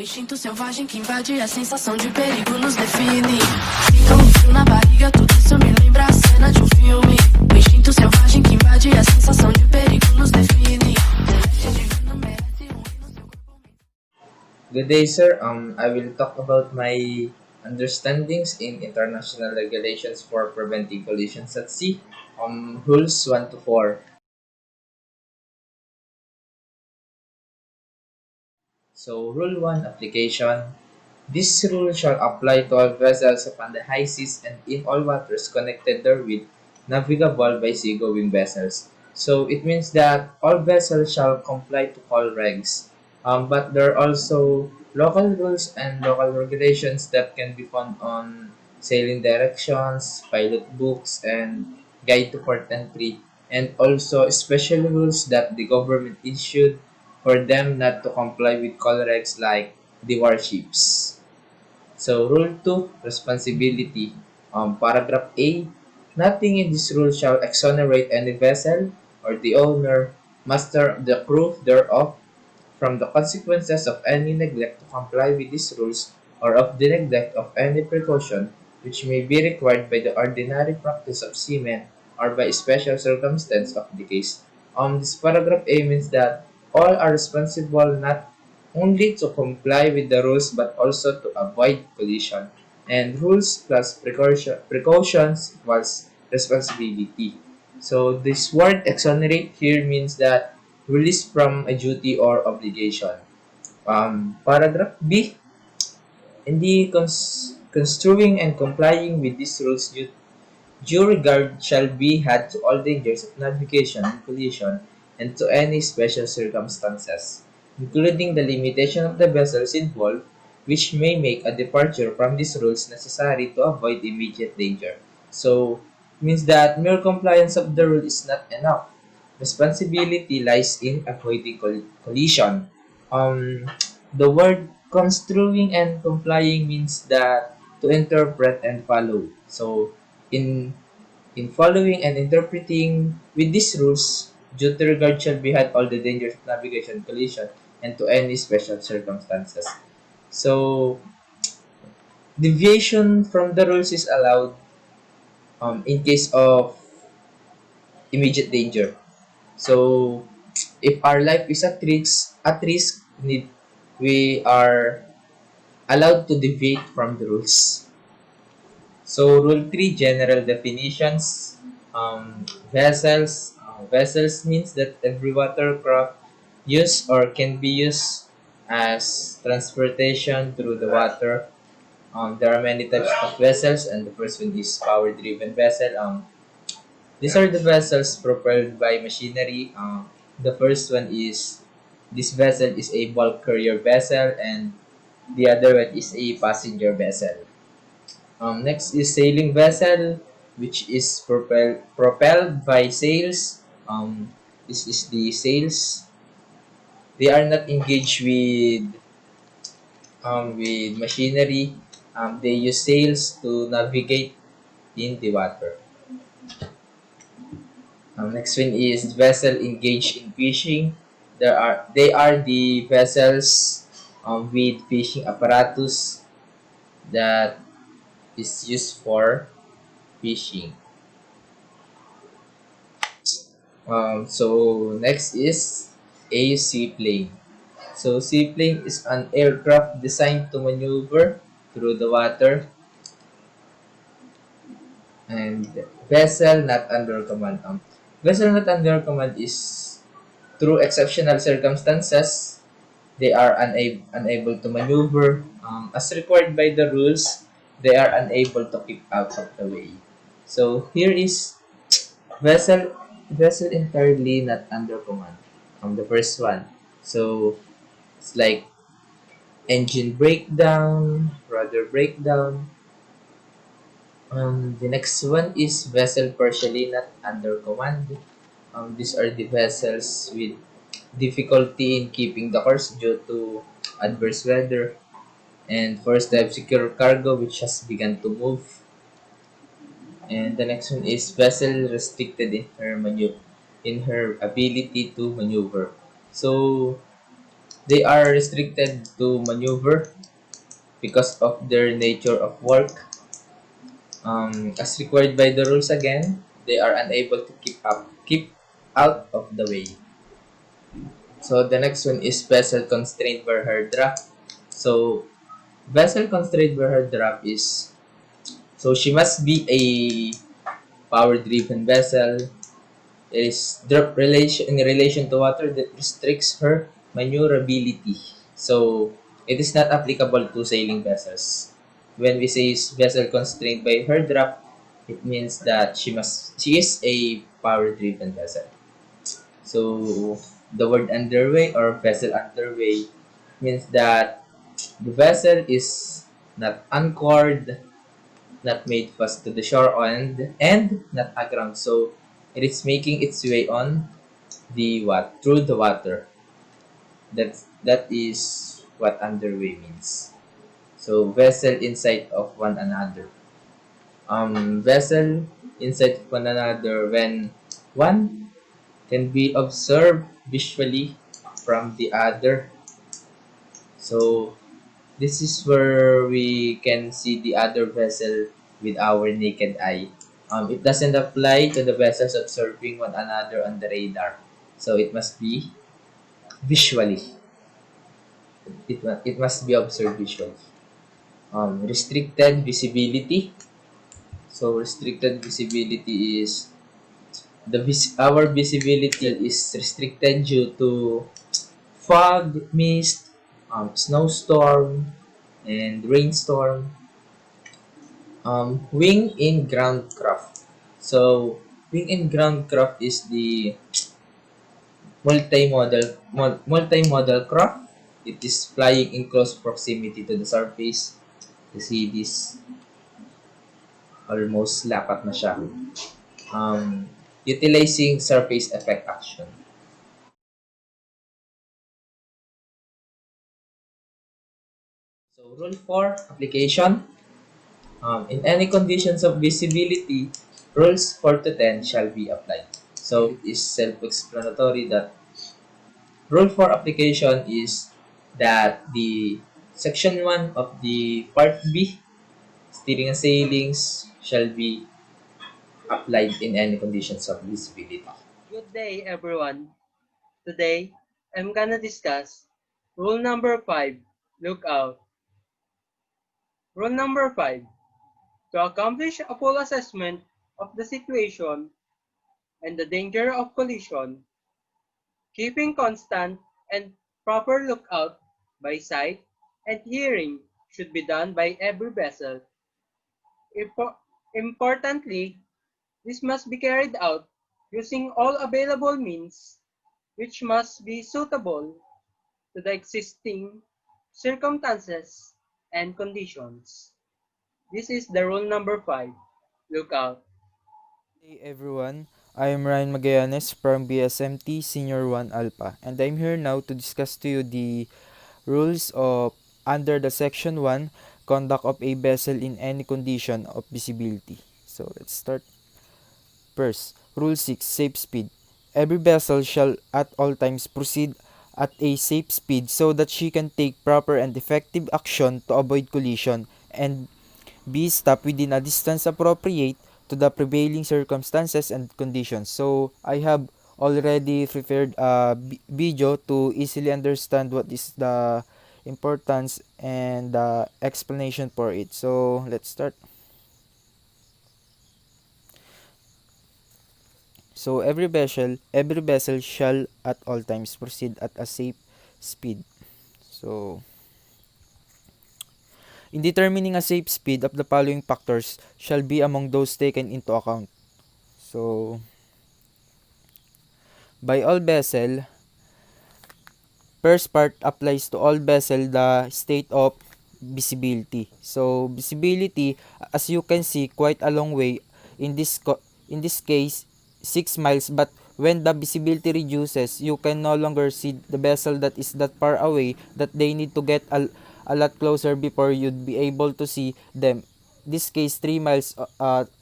O instinto selvagem que invade a sensação de perigo nos define. Fica um frio na barriga, tudo isso me lembra a cena de um filme. O instinto selvagem que invade a sensação de perigo nos define. Celeste divino merece um rei no seu corpo. Good day, sir. I will talk about my understandings in international regulations for preventing collisions at sea. Rules 1 to 4. So, Rule 1 application. This rule shall apply to all vessels upon the high seas and in all waters connected therewith, navigable by seagoing vessels. So, it means that all vessels shall comply to all regs. But there are also local rules and local regulations that can be found on sailing directions, pilot books, and guide to port entry, and also special rules that the government issued for them not to comply with call regs like the warships. So, Rule 2, Responsibility. Paragraph A, nothing in this rule shall exonerate any vessel or the owner, master of the crew thereof, from the consequences of any neglect to comply with these rules or of the neglect of any precaution which may be required by the ordinary practice of seamen or by special circumstance of the case. This paragraph A means that all are responsible not only to comply with the rules but also to avoid collision. And rules plus precautions equals responsibility. So this word exonerate here means that release from a duty or obligation. Paragraph B, in the construing and complying with these rules, due regard shall be had to all dangers of navigation and collision and to any special circumstances, including the limitation of the vessels involved, which may make a departure from these rules necessary to avoid immediate danger. So, means that mere compliance of the rule is not enough. Responsibility lies in avoiding collision. Um, the word construing and complying means that to interpret and follow. So, in following and interpreting with these rules, due to regard shall be had all the dangers of navigation, collision, and to any special circumstances. So, deviation from the rules is allowed in case of immediate danger. So, if our life is at risk, we are allowed to deviate from the rules. So, Rule 3, General Definitions. Vessels. Vessels means that every watercraft used or can be used as transportation through the water. There are many types of vessels, and the first one is power-driven vessel. These are the vessels propelled by machinery. The first one is this vessel is a bulk carrier vessel, and the other one is a passenger vessel. Next is sailing vessel, which is propelled by sails. This is the sails. They are not engaged with machinery. They use sails to navigate in the water. Next one is vessel engaged in fishing. They are the vessels with fishing apparatus that is used for fishing. So next is a seaplane. So seaplane is an aircraft designed to maneuver through the water, and vessel not under command. Vessel not under command is through exceptional circumstances they are unable to maneuver as required by the rules. They are unable to keep out of the way. So here is vessel vessel entirely not under command. The first one. So it's like engine breakdown, rudder breakdown. The next one is vessel partially not under command. These are the vessels with difficulty in keeping the course due to adverse weather. And first, they have secure cargo which has begun to move. And the next one is vessel restricted in her ability to maneuver. So They are restricted to maneuver because of their nature of work. As required by the rules again, they are unable to keep out of the way. So the next one is vessel constrained by her draft. So vessel constrained by her draft is, so she must be a power driven vessel. It is drop relation in relation to water that restricts her maneuverability. So it is not applicable to sailing vessels. When we say vessel constrained by her draft, it means that she is a power driven vessel. So the word underway or vessel underway means that the vessel is not anchored, not made fast to the shore and not aground. So it is making its way on the what through the water. That is what underway means. So vessel inside of one another. Vessel inside of one another when one can be observed visually from the other. So this is where we can see the other vessel with our naked eye. It doesn't apply to the vessels observing one another on the radar. So it must be visually. It must be observed visually. Restricted visibility. So restricted visibility is our visibility is restricted due to fog, mist, snowstorm, and rainstorm. Wing in ground craft. So wing in ground craft is the multi-modal craft. It is flying in close proximity to the surface. You see this almost lapat na siya. Utilizing surface effect action. So rule 4 application. In any conditions of visibility, rules 4 to 10 shall be applied. So it is self-explanatory that rule 4 application is that the section 1 of the part B, steering and sailings, shall be applied in any conditions of visibility. Good day, everyone. Today, I'm gonna discuss rule number 5, lookout. Rule number 5, to accomplish a full assessment of the situation and the danger of collision, keeping constant and proper lookout by sight and hearing should be done by every vessel. Importantly, this must be carried out using all available means, which must be suitable to the existing circumstances and conditions. This is the rule number 5. Look out. Hey everyone, I am Ryan Magallanes from BSMT Senior 1 Alpha, and I'm here now to discuss to you the rules of under the Section 1 conduct of a vessel in any condition of visibility. So let's start. First, Rule 6, Safe Speed. Every vessel shall at all times proceed at a safe speed so that she can take proper and effective action to avoid collision and be stopped within a distance appropriate to the prevailing circumstances and conditions. So I have already prepared a video to easily understand what is the importance and the explanation for it. So let's start. So every vessel shall at all times proceed at a safe speed. So in determining a safe speed of the following factors shall be among those taken into account. So by all vessel, first part applies to all vessel the state of visibility. So visibility, as you can see, quite a long way in this case 6 miles, but when the visibility reduces, you can no longer see the vessel that is that far away, that they need to get a lot closer before you'd be able to see them. This case 3 miles,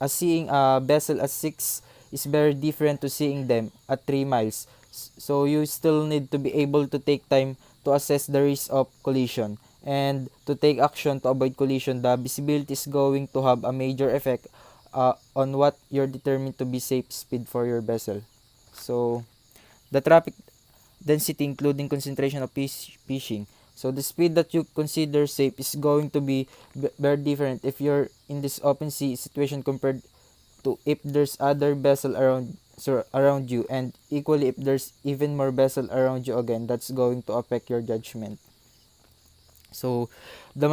seeing a vessel at 6 is very different to seeing them at 3 miles. So you still need to be able to take time to assess the risk of collision and to take action to avoid collision. The visibility is going to have a major effect on what you're determined to be safe speed for your vessel. So the traffic density including concentration of fishing. So the speed that you consider safe is going to be very different if you're in this open sea situation compared to if there's other vessel around you, and equally if there's even more vessel around you again, that's going to affect your judgment. So the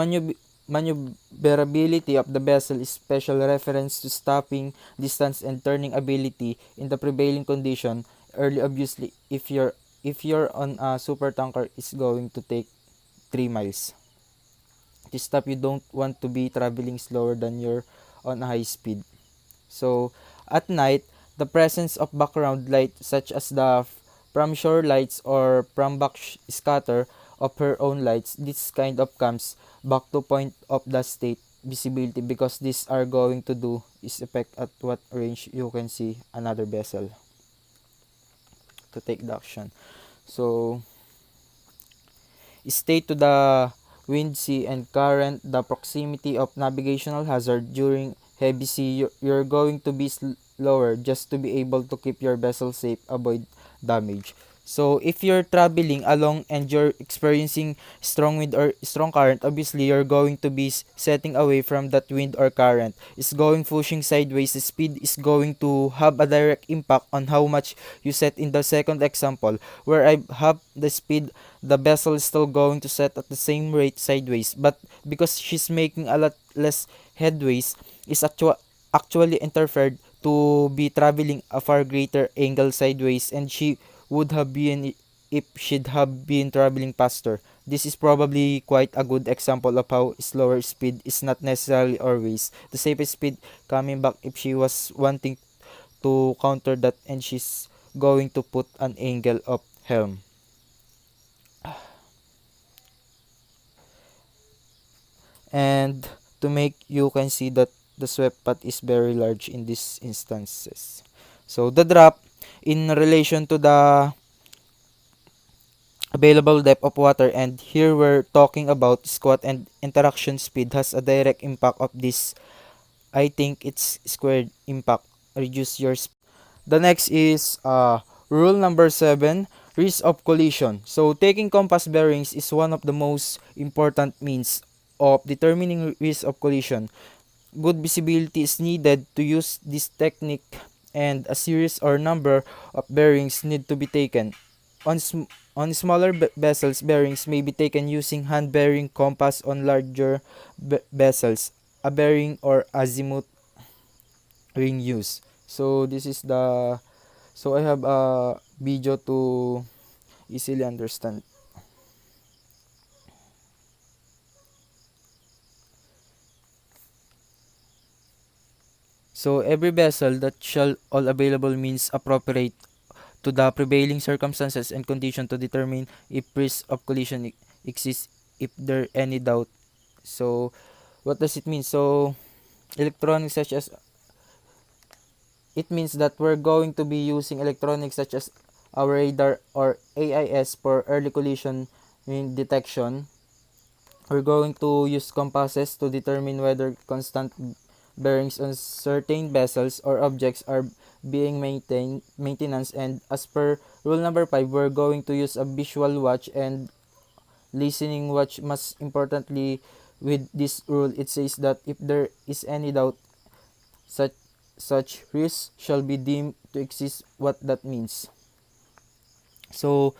maneuverability of the vessel is special reference to stopping distance and turning ability in the prevailing condition. Early obviously if you're on a super tanker is going to take 3 miles. To stop, you don't want to be traveling slower than you're on a high speed. So at night, the presence of background light such as the from shore lights or from back scatter of her own lights, this kind of comes back to point of the state visibility, because these are going to do is affect at what range you can see another vessel to take the action. So state to the wind, sea, and current, the proximity of navigational hazard during heavy sea, you're going to be slower just to be able to keep your vessel safe, avoid damage. So if you're traveling along and you're experiencing strong wind or strong current, obviously you're going to be setting away from that wind or current. It's going pushing sideways. The speed is going to have a direct impact on how much you set in the second example, where I have the speed, the vessel is still going to set at the same rate sideways, but because she's making a lot less headways, is actually interfered to be traveling a far greater angle sideways, and she would have been if she'd have been traveling faster. This is probably quite a good example of how slower speed is not necessarily always the safest speed coming back if she was wanting to counter that and she's going to put an angle of helm. And to make you can see that the swept path is very large in these instances. So the drop in relation to the available depth of water, and here we're talking about squat and interaction speed, has a direct impact of this. I think it's squared impact, reduce your speed. The next is rule number 7, risk of collision. So taking compass bearings is one of the most important means of determining risk of collision. Good visibility is needed to use this technique, and a series or number of bearings need to be taken. On smaller vessels, bearings may be taken using hand bearing compass. On larger vessels, a bearing or azimuth ring use. So this is the so I have a video to easily understand. So every vessel that shall all available means appropriate to the prevailing circumstances and condition to determine if risk of collision exists, if there any doubt. So what does it mean? So electronics such as, it means that we're going to be using electronics such as our radar or AIS for early collision detection. We're going to use compasses to determine whether constant bearings on certain vessels or objects are being maintenance, and as per rule number 5, we're going to use a visual watch and listening watch. Most importantly, with this rule, it says that if there is any doubt, such risk shall be deemed to exist. What that means? So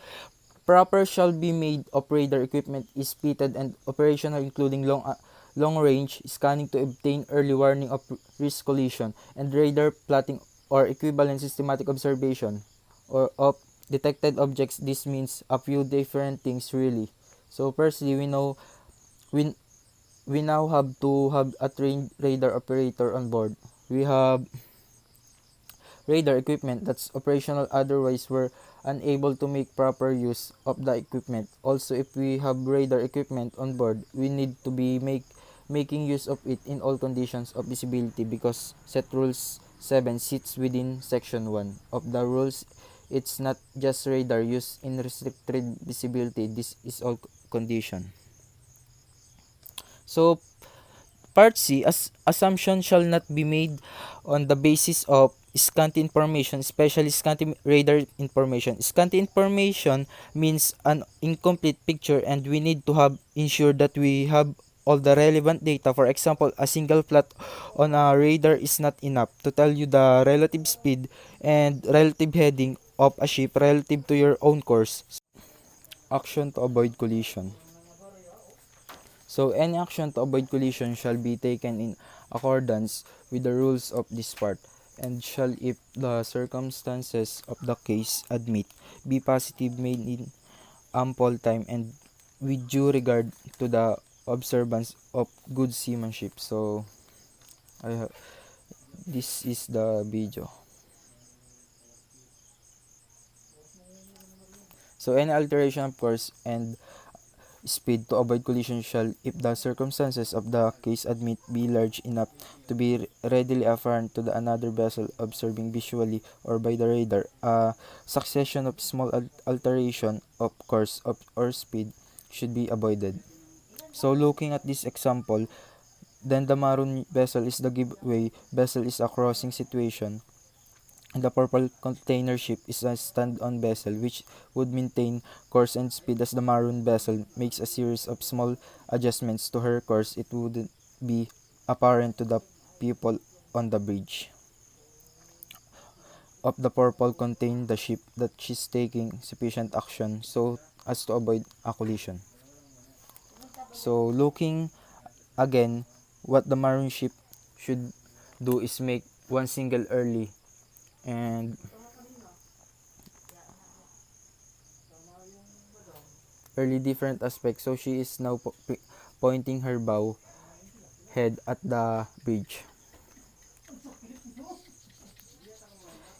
proper shall be made of radar equipment is fitted and operational, including long range scanning to obtain early warning of risk collision, and radar plotting or equivalent systematic observation or of detected objects. This means a few different things really. So firstly, we we now have to have a trained radar operator on board. We have radar equipment that's operational, otherwise we're unable to make proper use of the equipment. Also, if we have radar equipment on board, we need to be making use of it in all conditions of visibility, because set rules 7 sits within section 1 of the rules It's not just radar used in restricted visibility. This is all condition. So Part C, assumption shall not be made on the basis of scanty information, especially scanty radar information. Scanty information means an incomplete picture, and we need to have ensure that we have all the relevant data. For example, a single plot on a radar is not enough to tell you the relative speed and relative heading of a ship relative to your own course. Action to avoid collision. So any action to avoid collision shall be taken in accordance with the rules of this part, and shall, if the circumstances of the case admit, be positive made in ample time and with due regard to the observance of good seamanship. So I have, this is the video. So any alteration of course and speed to avoid collision shall, if the circumstances of the case admit, be large enough to be readily apparent to the another vessel observing visually or by the radar. A succession of small alteration of course or speed should be avoided. So looking at this example, then the maroon vessel is the giveaway vessel is a crossing situation. The purple container ship is a stand-on vessel which would maintain course and speed. As the maroon vessel makes a series of small adjustments to her course, it wouldn't be apparent to the people on the bridge. Of the purple contain the ship that she's taking sufficient action so as to avoid a collision. So looking again, what the maroon ship should do is make one single and early different aspects. So she is now pointing her bow head at the bridge.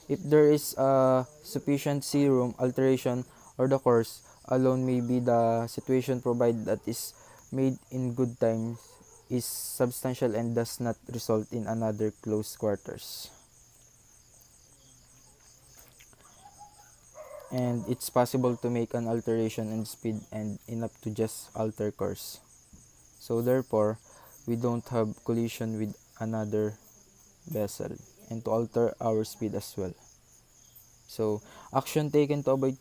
If there is a sufficient sea room, alteration or the course alone may be the situation, provided that is made in good times, is substantial and does not result in another close quarters. And it's possible to make an alteration in speed and enough to just alter course. So therefore, we don't have collision with another vessel and to alter our speed as well. So action taken to avoid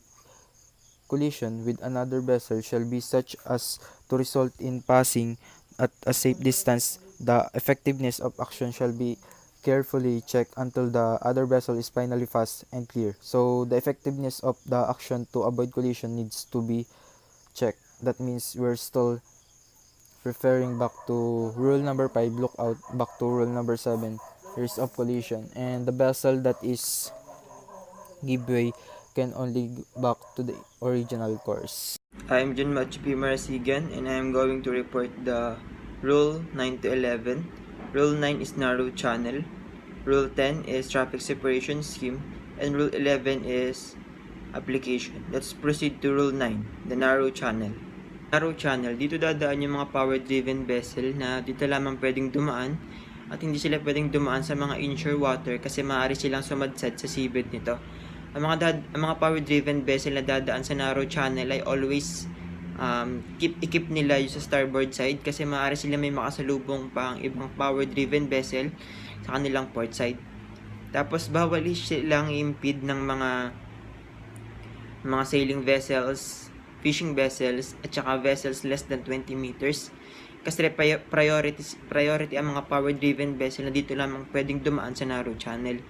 collision with another vessel shall be such as to result in passing at a safe distance. The effectiveness of action shall be carefully checked until the other vessel is finally fast and clear. So the effectiveness of the action to avoid collision needs to be checked. That means we're still referring back to rule number 5, look out, back to rule number 7, risk of collision, and the vessel that is give way can only go back to the original course. I'm John Machi P. Marasigan and I'm going to report the Rule 9 to 11. Rule 9 is narrow channel. Rule 10 is traffic separation scheme. And Rule 11 is application. Let's proceed to Rule 9, the narrow channel. Narrow channel, dito dadaan yung mga power-driven vessel na dito lamang pwedeng dumaan at hindi sila pwedeng dumaan sa mga inshore water kasi maaari silang sumadset sa seabed nito. Ang mga power-driven vessel na dadaan sa narrow channel ay always keep nila yung sa starboard side kasi maaari sila may makasalubong pa ang ibang power-driven vessel sa kanilang port side. Tapos bawal silang impede ng mga sailing vessels, fishing vessels, at saka vessels less than 20 meters. Kasi priority ang mga power-driven vessel na dito lamang pwedeng dumaan sa narrow channel.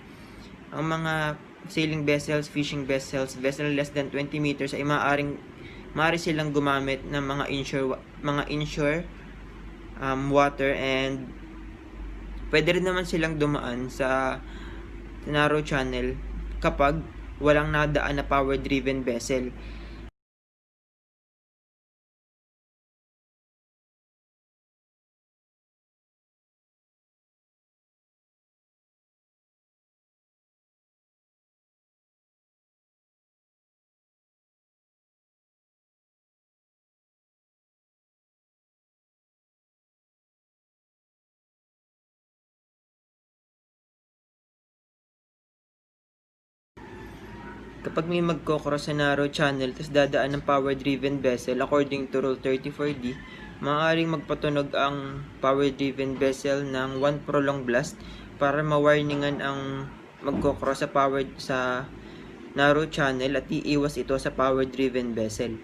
Ang mga sailing vessels, fishing vessels, vessel less than 20 meters ay maaari silang gumamit ng mga inshore water, and pwede rin naman silang dumaan sa narrow channel kapag walang nadaan na power-driven vessel. Kapag may magkocross sa narrow channel tapos dadaan ng power-driven vessel according to Rule 34D, maaaring magpatunog ang power-driven vessel ng 1 prolonged blast para ma-warningan ang magkocross sa narrow channel at iiwas ito sa power-driven vessel.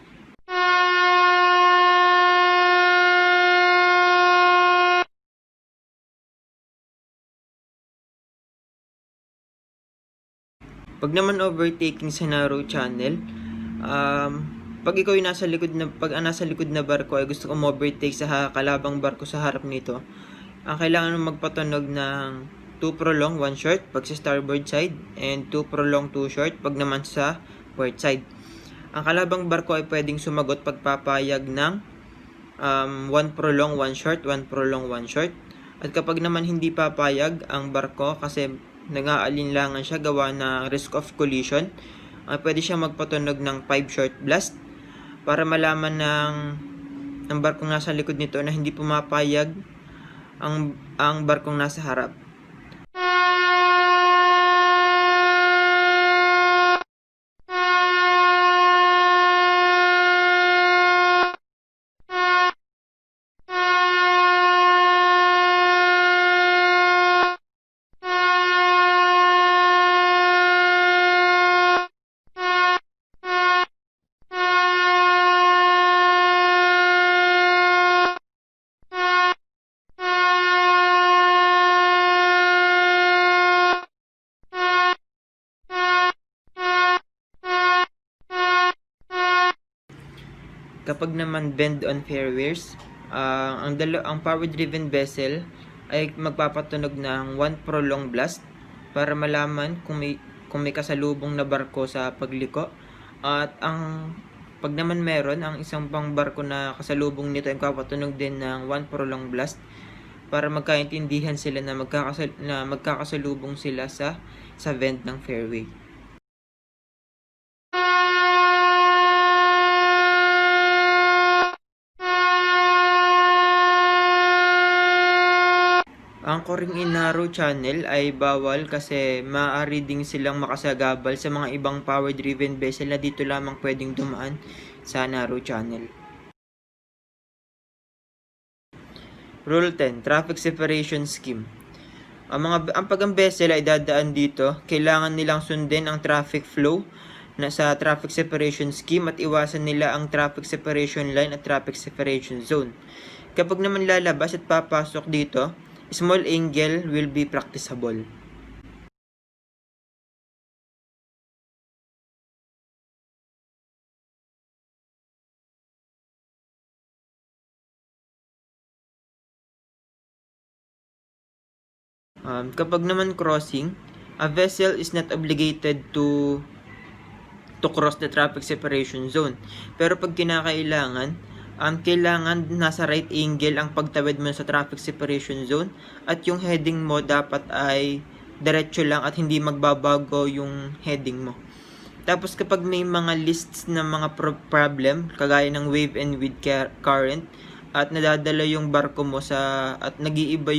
Pag naman overtaking sa narrow channel, pag ikaw yung nasa likod na barko ay gusto kong overtake sa kalabang barko sa harap nito, ang kailangan mo magpatunog ng 2 prolong, 1 short pag sa starboard side and 2 prolong, 2 short pag naman sa port side. Ang kalabang barko ay pwedeng sumagot pagpapayag ng 1 prolong, 1 short, 1 prolong, 1 short. At kapag naman hindi papayag ang barko kasi nag-aalinlangan siya gawa na risk of collision, pwede siya magpatunog ng 5 short blast para malaman ng barkong nasa likod nito na hindi pumapayag ang barkong nasa harap. Kapag naman bend on fairways, ang power-driven vessel ay magpapatunog ng 1 prolonged blast para malaman kung may kasalubong na barko sa pagliko. At pag naman meron, ang isang pang barko na kasalubong nito ay magpapatunog din ng 1 prolonged blast para magkaintindihan sila na magkakasalubong sila sa bend ng fairway. Anchoring in narrow channel ay bawal kasi maaari ding silang makasagabal sa mga ibang power-driven vessel na dito lamang pwedeng dumaan sa narrow channel. Rule 10, Traffic Separation Scheme. Pag ang vessel ay dadaan dito, kailangan nilang sundin ang traffic flow na sa traffic separation scheme at iwasan nila ang traffic separation line at traffic separation zone. Kapag naman lalabas at papasok dito, small angle will be practicable. Kapag naman crossing, a vessel is not obligated to cross the traffic separation zone. Pero pag kailangan nasa right angle ang pagtawid mo sa traffic separation zone at yung heading mo dapat ay diretso lang at hindi magbabago yung heading mo. Tapos kapag may mga lists ng mga problem kagaya ng wave and wind current at nadadala yung barko mo at nag-iiba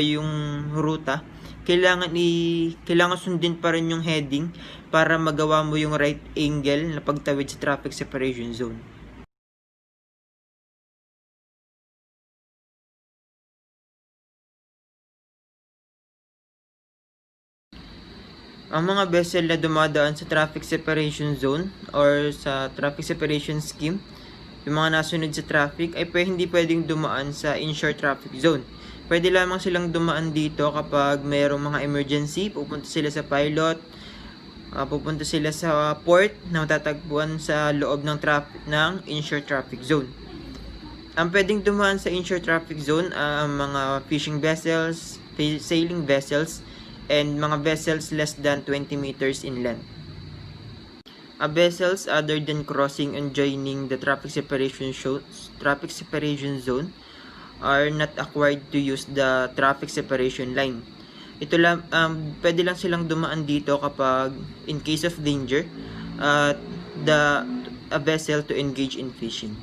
yung ruta, kailangan sundin pa rin yung heading para magawa mo yung right angle na pagtawid sa traffic separation zone. Ang mga vessel na dumadaan sa traffic separation zone or sa traffic separation scheme, yung mga nasunod sa traffic ay hindi pwedeng dumaan sa inshore traffic zone. Pwede lamang silang dumaan dito kapag mayroong mga emergency, pupunta sila sa pilot, pupunta sila sa port na matatagpuan sa loob ng inshore traffic zone. Ang pwedeng dumaan sa inshore traffic zone ang mga fishing vessels, sailing vessels, and mga vessels less than 20 meters in length. Vessels other than crossing and joining the traffic separation zone are not acquired to use the traffic separation line. Pwede lang silang dumaan dito kapag in case of danger a vessel to engage in fishing.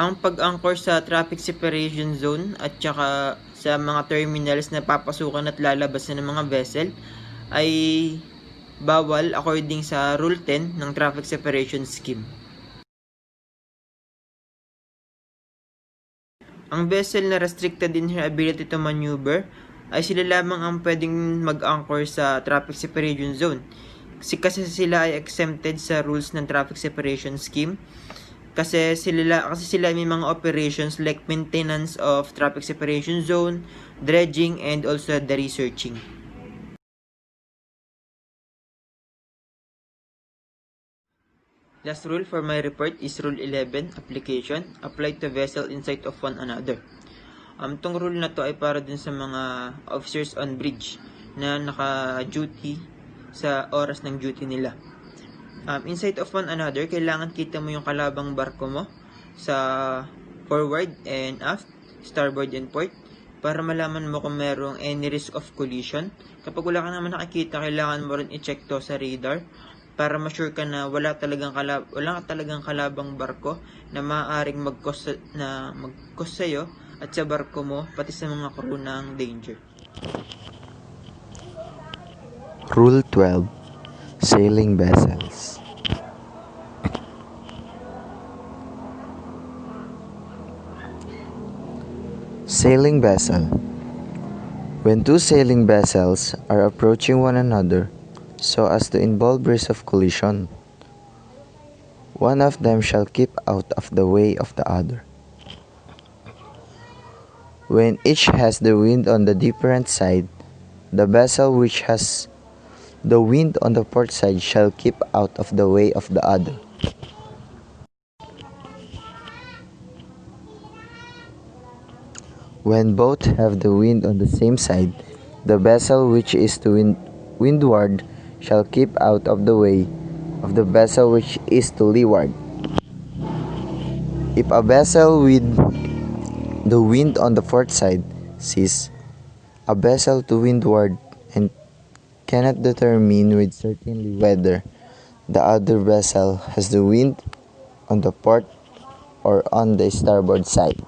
Ang pag-anchor sa traffic separation zone at saka sa mga terminals na papasukan at lalabasan ng mga vessel ay bawal according sa Rule 10 ng Traffic Separation Scheme. Ang vessel na restricted in her ability to maneuver ay sila lamang ang pwedeng mag-anchor sa traffic separation zone. Kasi sila ay exempted sa rules ng traffic separation scheme. Kasi sila may mga operations like maintenance of traffic separation zone, dredging, and also the researching. Last rule for my report is Rule 11, Application, applied to vessel in sight of one another. Tong rule na to ay para din sa mga officers on bridge na naka-duty sa oras ng duty nila. In sight of one another, kailangan kita mo yung kalabang barko mo sa forward and aft, starboard and port, para malaman mo kung merong any risk of collision. Kapag wala ka naman nakikita, kailangan mo rin i-check to sa radar para ma-sure ka na wala talagang kalabang barko na maaaring mag-cause sa'yo at sa barko mo, pati sa mga crew ng danger. Rule 12. Sailing vessels. Sailing vessel. When two sailing vessels are approaching one another so as to involve risk of collision, one of them shall keep out of the way of the other. When each has the wind on the different side, the vessel which has the wind on the port side shall keep out of the way of the other. When both have the wind on the same side, the vessel which is to windward shall keep out of the way of the vessel which is to leeward. If a vessel with the wind on the port side sees a vessel to windward and cannot determine with certainty whether the other vessel has the wind on the port or on the starboard side,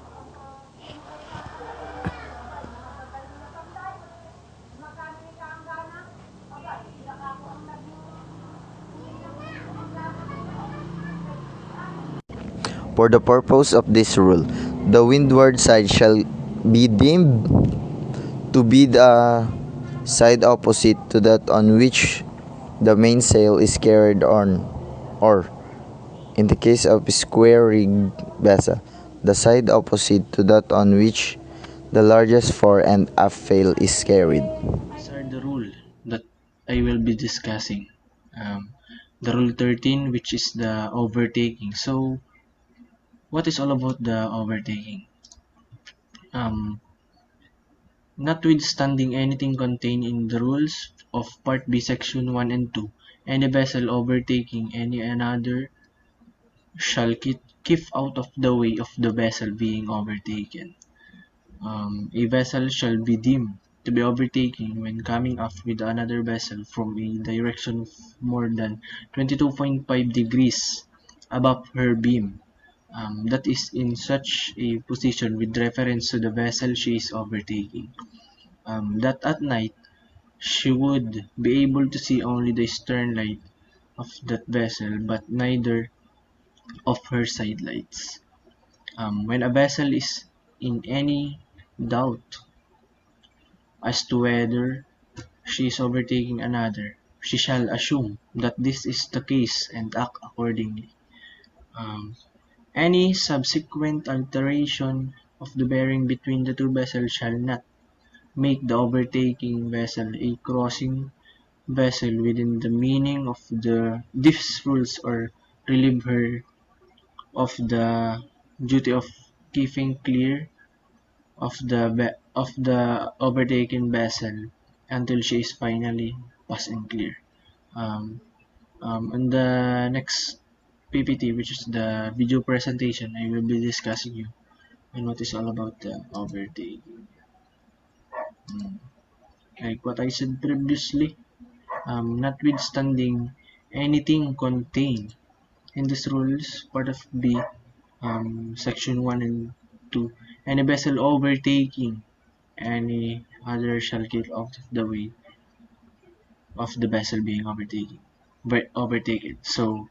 for the purpose of this rule, the windward side shall be deemed to be the side opposite to that on which the mainsail is carried on, or, in the case of a square-rigged vessel, the side opposite to that on which the largest fore and aft sail is carried. These are the rules that I will be discussing. The Rule 13, which is the overtaking. So, what is all about the overtaking? Notwithstanding anything contained in the rules of Part B, Section 1 and 2, any vessel overtaking any another shall keep out of the way of the vessel being overtaken. A vessel shall be deemed to be overtaken when coming aft with another vessel from a direction of more than 22.5 degrees above her beam. That is in such a position with reference to the vessel she is overtaking. That at night she would be able to see only the stern light of that vessel but neither of her side lights. When a vessel is in any doubt as to whether she is overtaking another, she shall assume that this is the case and act accordingly. Any subsequent alteration of the bearing between the two vessels shall not make the overtaking vessel a crossing vessel within the meaning of these rules or relieve her of the duty of keeping clear of the overtaken vessel until she is finally passed and clear. On the next PPT, which is the video presentation, I will be discussing you on what is all about the overtaking. Like what I said previously, notwithstanding anything contained in these rules, part of B, Section 1 and 2. Any vessel overtaking any other shall get out of the way of the vessel being overtaken. So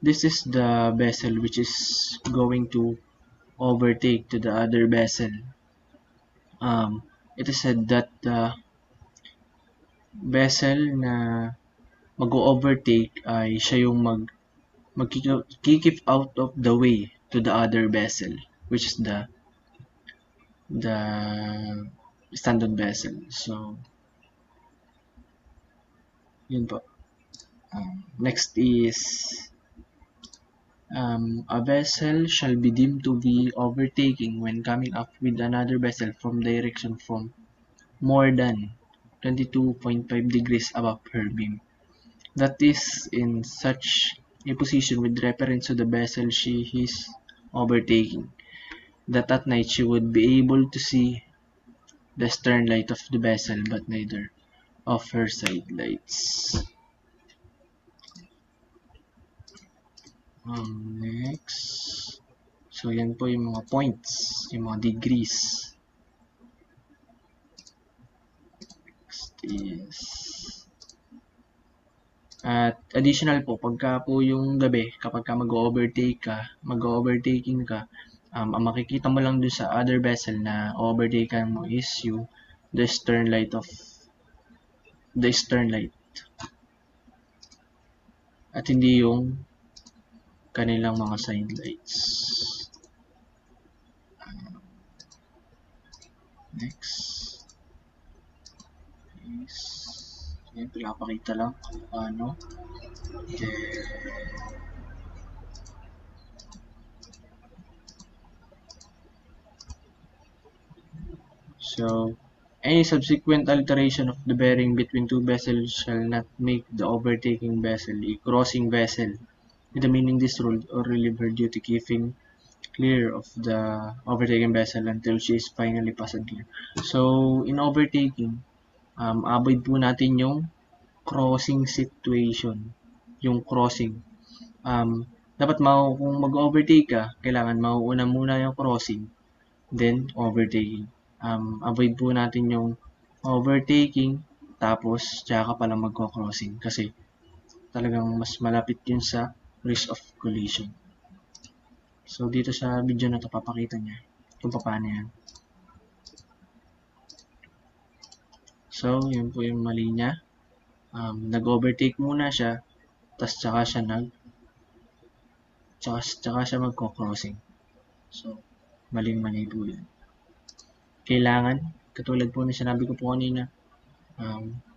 this is the vessel which is going to overtake to the other vessel. It is said that the vessel na mag-overtake ay siya yung mag-keep out of the way to the other vessel, which is the standard vessel. So yun po. Next is a vessel shall be deemed to be overtaking when coming up with another vessel from direction from more than 22.5 degrees above her beam. That is in such a position with reference to the vessel she is overtaking, that at night she would be able to see the stern light of the vessel but neither of her side lights. Next. So, yan po yung mga points, yung mga degrees. Next is... At additional po, pagka po yung gabi, kapag ka mag-overtaking ka, ang makikita mo lang dun sa other vessel na overtaken mo is yung the stern light. At hindi yung kanilang mga side lights. Next is yan, pinapakita lang kung paano. Okay. So, any subsequent alteration of the bearing between two vessels shall not make the overtaking vessel a crossing vessel, determining this rule or relieve her duty keeping clear of the overtaking vessel until she is finally passed clear. So, in overtaking, avoid po natin yung crossing situation. Yung crossing. Dapat kung mag-overtake ka, kailangan mauuna muna yung crossing, then overtaking. Avoid po natin yung overtaking, tapos tsaka ka pala magko-crossing kasi talagang mas malapit yun sa risk of collision. So, dito sa video na ito, papakita niya kung paano yan. So, yun po yung mali niya. Nag-overtake muna siya, tapos tsaka siya magko-crossing. So, maling-mali po yun. Kailangan, katulad po na sinabi ko po kanina,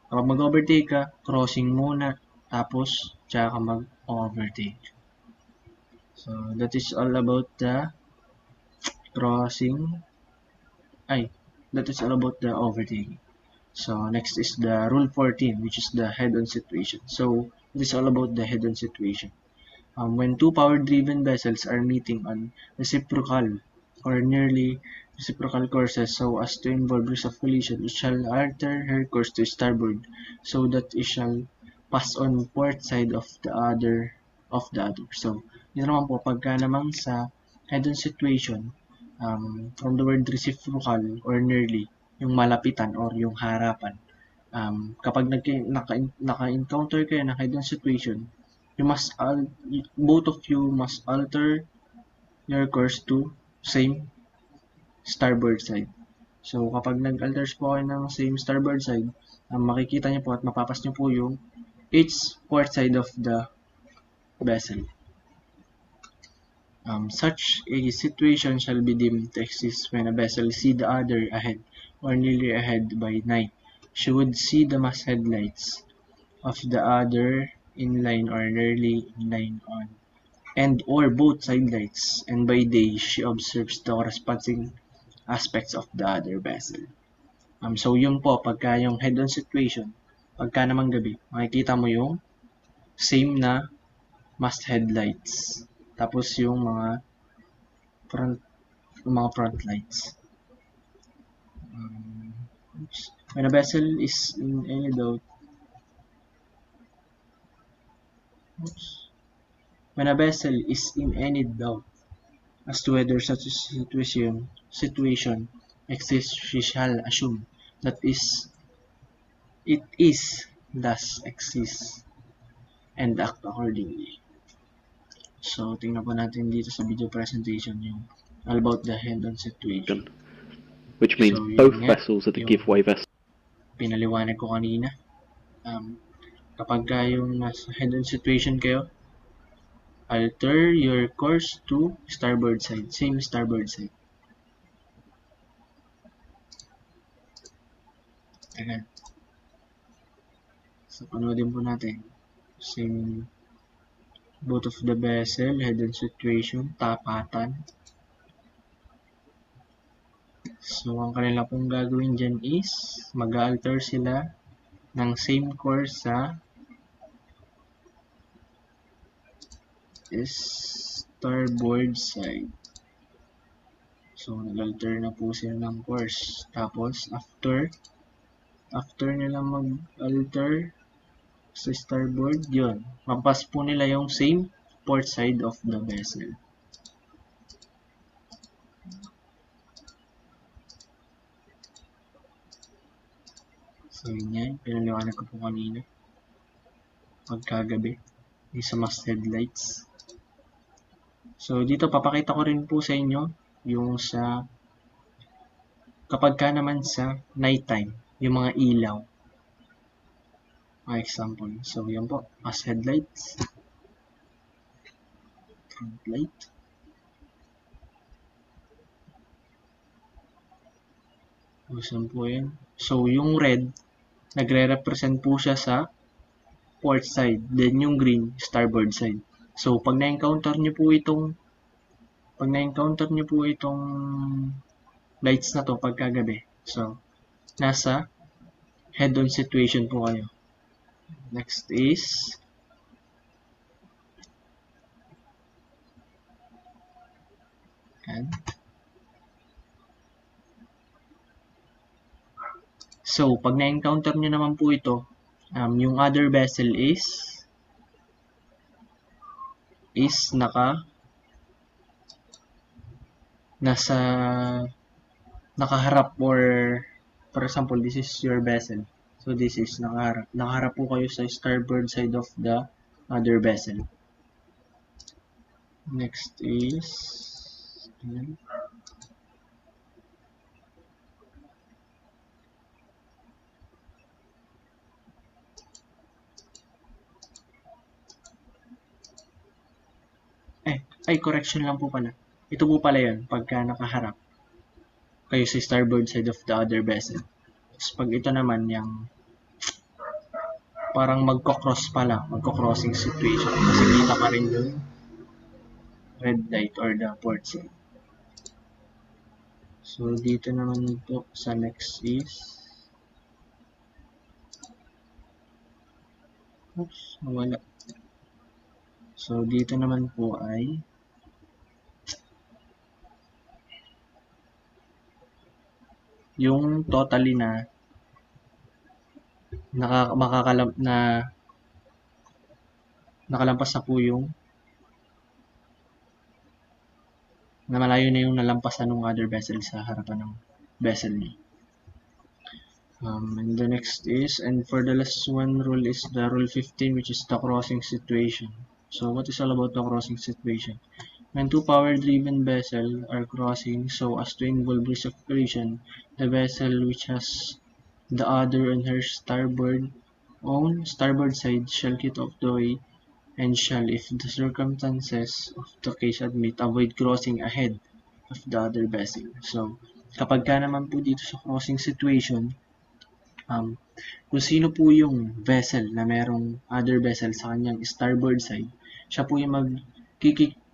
kapag mag-overtake ka, crossing muna, tapos tsaka ka mag-overtake. So, that is all about the crossing. That is all about the overtaking. So, next is the rule 14, which is the head-on situation. So, it is all about the head-on situation. When two power-driven vessels are meeting on reciprocal or nearly reciprocal courses so as to involve risk of collision, it shall alter her course to starboard so that it shall pass on port side of the other. So, yun naman po, pagka naman sa head-on situation, from the word reciprocal or nearly, yung malapitan or yung harapan. Kapag naka-encounter kayo ng head-on situation, both of you must alter your course to same starboard side. So, kapag nag-alter po kayo ng same starboard side, makikita niyo po at mapapas niyo po yung each port side of the vessel. Such a situation shall be deemed to exist when a vessel see the other ahead or nearly ahead by night. She would see the masthead lights of the other in line or nearly in line on and or both side lights, and by day she observes the corresponding aspects of the other vessel. So yun po, pagka yung head-on situation, pagka naman gabi, makikita mo yung same na masthead lights. Tapos yung mga front lights. When a vessel is in any doubt, As to whether such a situation exists, she shall assume that it is thus exists and act accordingly. So, tingnan po natin dito sa video presentation yung all about the head-on situation. which means So, yun both nga, vessels are the yung giveaway vessels. pinaliwanag ko kanina. Kapag yung nasa head-on situation kayo, alter your course to starboard side. Same starboard side. Ayan. So, panoodin po natin. Same both of the vessel, head-on situation, tapatan. So, ang kanila pong gagawin dyan is mag-alter sila ng same course sa starboard side. So, nag-alter na po sila ng course. Tapos, after nila mag-alter sa starboard, yun. Mapas po nila yung same port side of the vessel. So, yun yan. Pinaliwanag ko po kanina. Pagkagabi. Yung sa masthead lights. So, dito papakita ko rin po sa inyo yung sa kapag ka naman sa nighttime, yung mga ilaw. Mga example. So, yan po. Masthead lights. Front light. Saan po yan? So, yung red, nagre-represent po siya sa port side. Then, yung green, starboard side. So, pag na-encounter nyo po itong lights na to pagkagabi. So, nasa head-on situation po kayo. Next is so, pag na-encounter nyo naman po ito, yung other vessel is nakaharap, or for example, this is your vessel. So, this is nakaharap. Nakaharap po kayo sa starboard side of the other vessel. Next is correction lang po pala. Ito po pala yun, pagka nakaharap kayo sa starboard side of the other vessel. Tapos pag ito naman, yung parang magko-crossing situation. Kasi kita pa rin yung red light or the port side. So, dito naman po sa next is wala. So, dito naman po ay yung totally na nakalampas na po yung na malayo na yung nalampasan ng other vessel sa harapan ng vessel niya. And the next is, and for the last one rule is the rule 15, which is the crossing situation. So, what is all about the crossing situation? When two power-driven vessels are crossing so as to involve risk of collision, the vessel which has the other on her starboard side shall get off the way and shall, if the circumstances of the case admit, avoid crossing ahead of the other vessel. So, kapag ka naman po dito sa crossing situation, kung sino po yung vessel na merong other vessel sa kanyang starboard side, siya po yung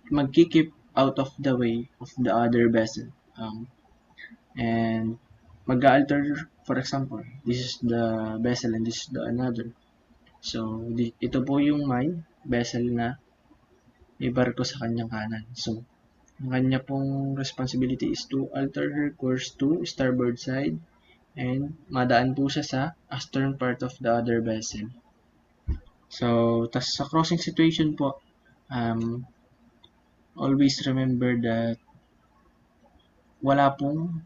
mag-keep out of the way of the other vessel. And mag-alter, for example, this is the vessel and this is the another. So, ito po yung may vessel na ibarko sa kanyang kanan. So, ang kanya pong responsibility is to alter her course to starboard side and madaan po siya sa astern part of the other vessel. So, tas sa crossing situation po, always remember that wala pong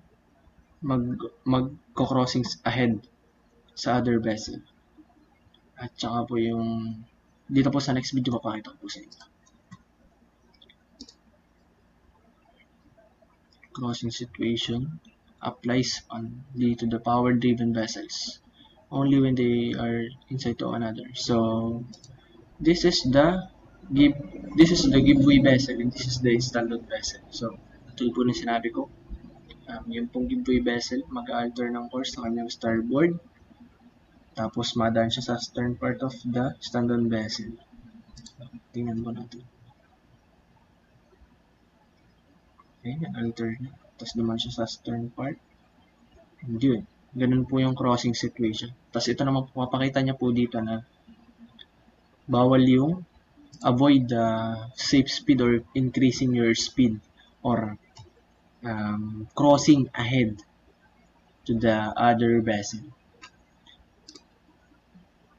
magko-crossing ahead sa other vessel. At saka po yung dito po sa next video papakita ko po sa inyo. Crossing situation applies only to the power-driven vessels, only when they are inside to another. So this is the giveaway vessel and this is the standard vessel. So tulad po ng sinabi ko, yung pong giveaway vessel mag-alter ng course sa kanyang starboard, tapos madaan siya sa stern part of the standard vessel. Tingnan po natin. Okay, alter na. Tapos naman siya sa stern part. And yun, ganun po yung crossing situation. Tapos ito naman po, mapakita niya po dito na bawal yung avoid the safe speed or increasing your speed or crossing ahead to the other vessel.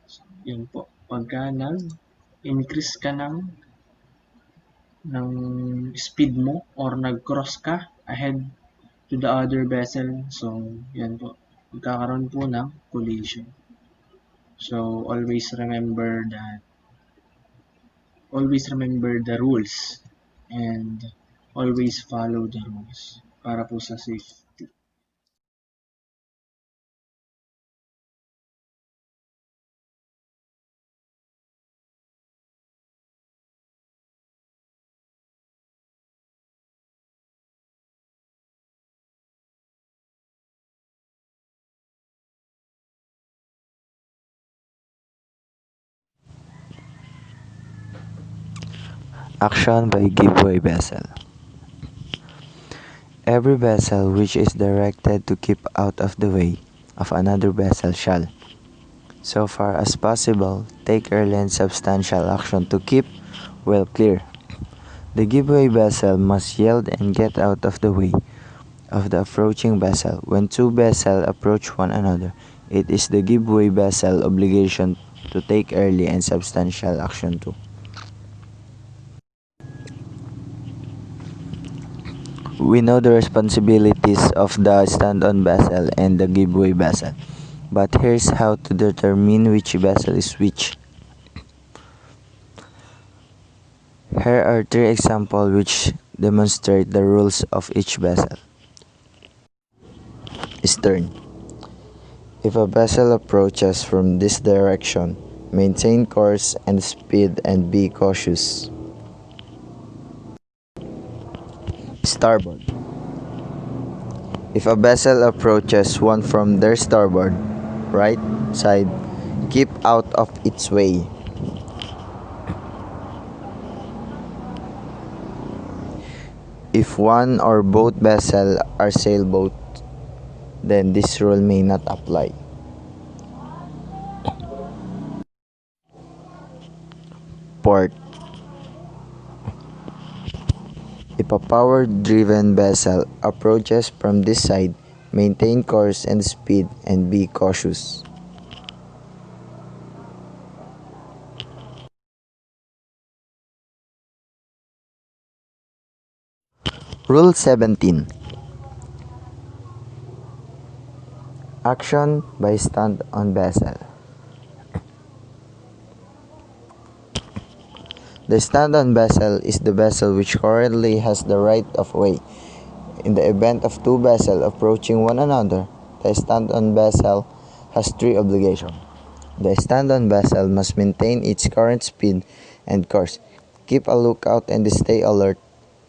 So, yun po. Pagka nag-increase ka ng speed mo or nag-cross ka ahead to the other vessel, so yan po, magkakaroon po ng collision. So always remember the rules and always follow the rules para po sa safety. Action by giveaway vessel. Every vessel which is directed to keep out of the way of another vessel shall, so far as possible, take early and substantial action to keep well clear. The giveaway vessel must yield and get out of the way of the approaching vessel. When two vessels approach one another, it is the giveaway vessel obligation to take early and substantial action too. We know the responsibilities of the stand-on vessel and the giveaway vessel, but here's how to determine which vessel is which. Here are 3 examples which demonstrate the rules of each vessel. Stern. If a vessel approaches from this direction, maintain course and speed and be cautious. Starboard. If a vessel approaches one from their starboard, right side, keep out of its way. If one or both vessels are sailboat, then this rule may not apply. Port. If a power-driven vessel approaches from this side, maintain course and speed and be cautious. Rule 17. Action by stand-on vessel. The stand-on vessel is the vessel which currently has the right of way. In the event of two vessels approaching one another, the stand-on vessel has 3 obligations. The stand-on vessel must maintain its current speed and course, keep a lookout and stay alert,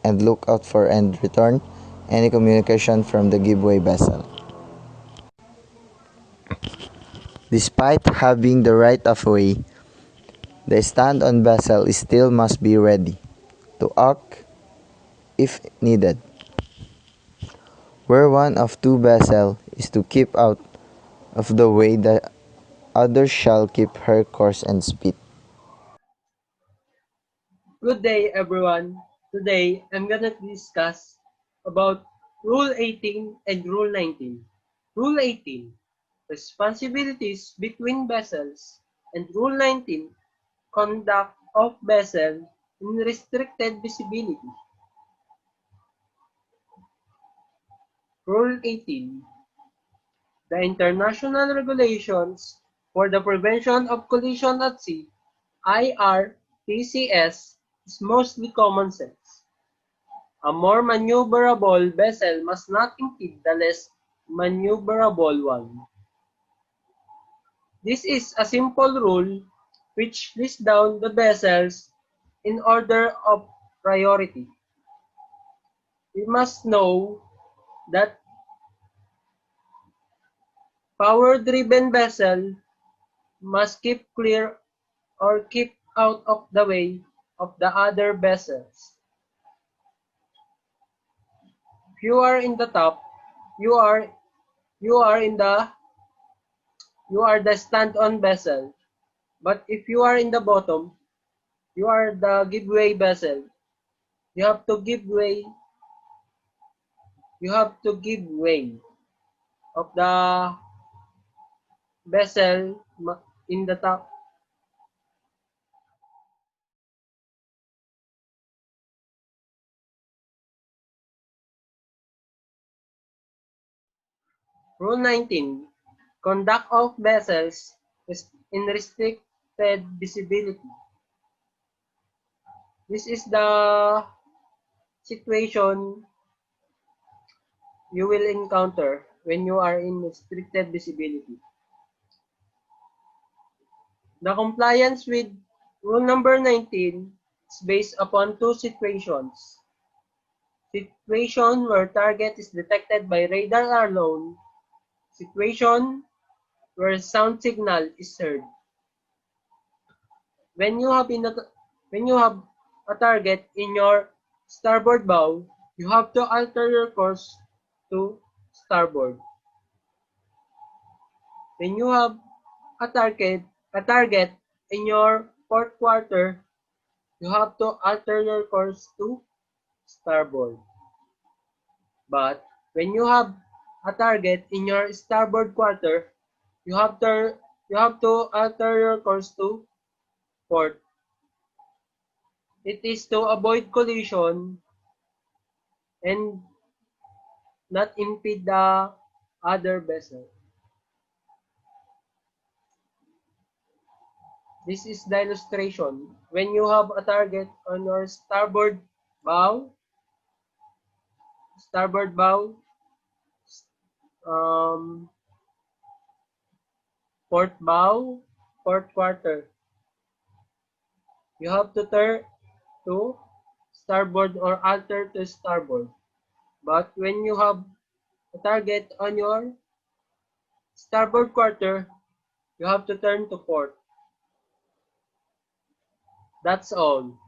and look out for and return any communication from the giveaway vessel. Despite having the right of way, the stand-on vessel still must be ready to act if needed. Where one of two vessels is to keep out of the way, the other shall keep her course and speed. Good day, everyone. Today, I'm gonna discuss about Rule 18 and Rule 19. Rule 18, responsibilities between vessels, and Rule 19, conduct of vessel in restricted visibility. Rule 18. The International Regulations for the Prevention of Collision at Sea, IRTCS, is mostly common sense. A more maneuverable vessel must not impede the less maneuverable one. This is a simple rule which lists down the vessels in order of priority. We must know that power-driven vessel must keep clear or keep out of the way of the other vessels. If you are in the top, you are the stand-on vessel. But if you are in the bottom, you are the giveaway vessel. You have to give way. You have to give way of the vessel in the top. Rule 19. Conduct of vessels in restricted visibility. This is the situation you will encounter when you are in restricted visibility. The compliance with rule number 19 is based upon two situations. Situation where target is detected by radar alone. Situation where sound signal is heard. When you have a target in your starboard bow, you have to alter your course to starboard. When you have a target in your port quarter, you have to alter your course to starboard. But when you have a target in your starboard quarter, you have to alter your course to port. It is to avoid collision and not impede the other vessel. This is the illustration. When you have a target on your starboard bow, port bow, port quarter, you have to turn to starboard or alter to starboard. But when you have a target on your starboard quarter, you have to turn to port. That's all.